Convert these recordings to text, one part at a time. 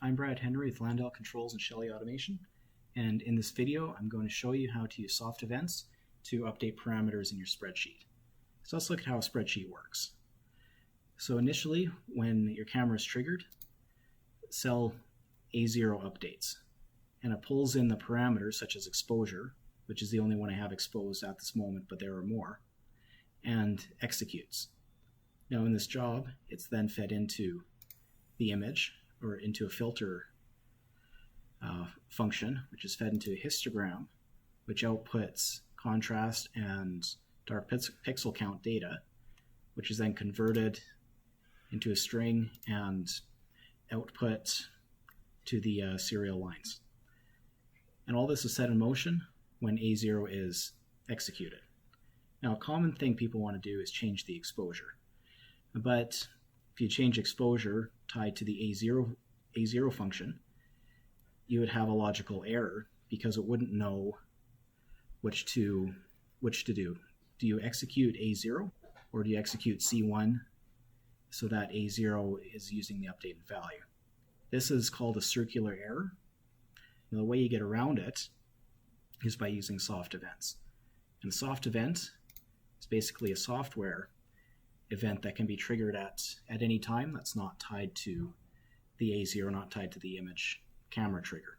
I'm Brad Henry with Landell Controls and Shelley Automation, and in this video I'm going to show you how to use soft events to update parameters in your spreadsheet. So let's look at how a spreadsheet works. So initially, when your camera is triggered, cell A0 updates, and it pulls in the parameters such as exposure, which is the only one I have exposed at this moment, but there are more, and executes. Now in this job, it's then fed into the image, or into a filter function, which is fed into a histogram, which outputs contrast and dark pixel count data, which is then converted into a string and output to the serial lines. And all this is set in motion when A0 is executed. Now, a common thing people want to do is change the exposure. But if you change exposure tied to the A0 function, you would have a logical error because it wouldn't know which to do. Do you execute A0 or do you execute C1 so that A0 is using the updated value? This is called a circular error. And the way you get around it is by using soft events. And a soft event is basically a software event that can be triggered at any time that's not tied to the A0, not tied to the image camera trigger.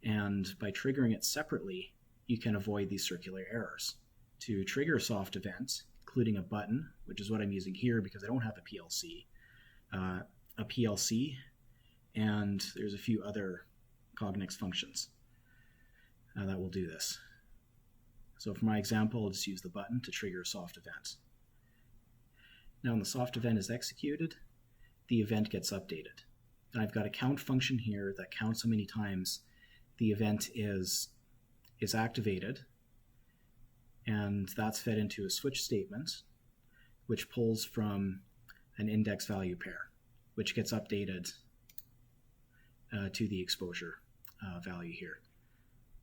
And by triggering it separately, you can avoid these circular errors. To trigger a soft event, including a button, which is what I'm using here because I don't have a PLC, and there's a few other Cognex functions that will do this. So for my example, I'll just use the button to trigger a soft event. Now when the soft event is executed, the event gets updated. And I've got a count function here that counts how many times the event is activated, and that's fed into a switch statement, which pulls from an index value pair, which gets updated to the exposure value here.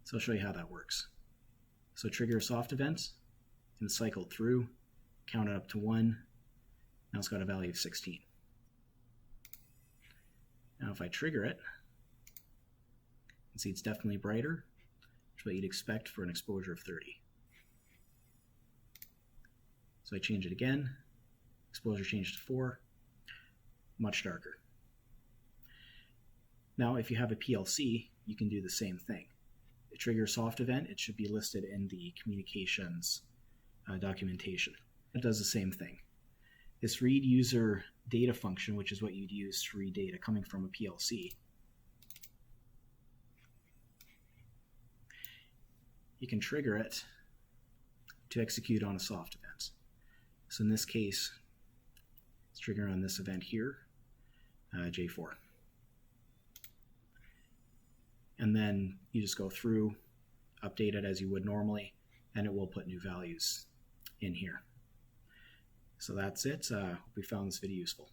So I'll show you how that works. So trigger a soft event, and cycle through, count it up to 1. Now it's got a value of 16. Now if I trigger it, you can see it's definitely brighter, which is what you'd expect for an exposure of 30. So I change it again, exposure changed to 4, much darker. Now if you have a PLC, you can do the same thing. To trigger a soft event, it should be listed in the communications documentation. It does the same thing. This read user data function, which is what you'd use to read data coming from a PLC, you can trigger it to execute on a soft event. So in this case, it's triggering on this event here, J4. And then you just go through, update it as you would normally, and it will put new values in here. So that's it. Hope you found this video useful.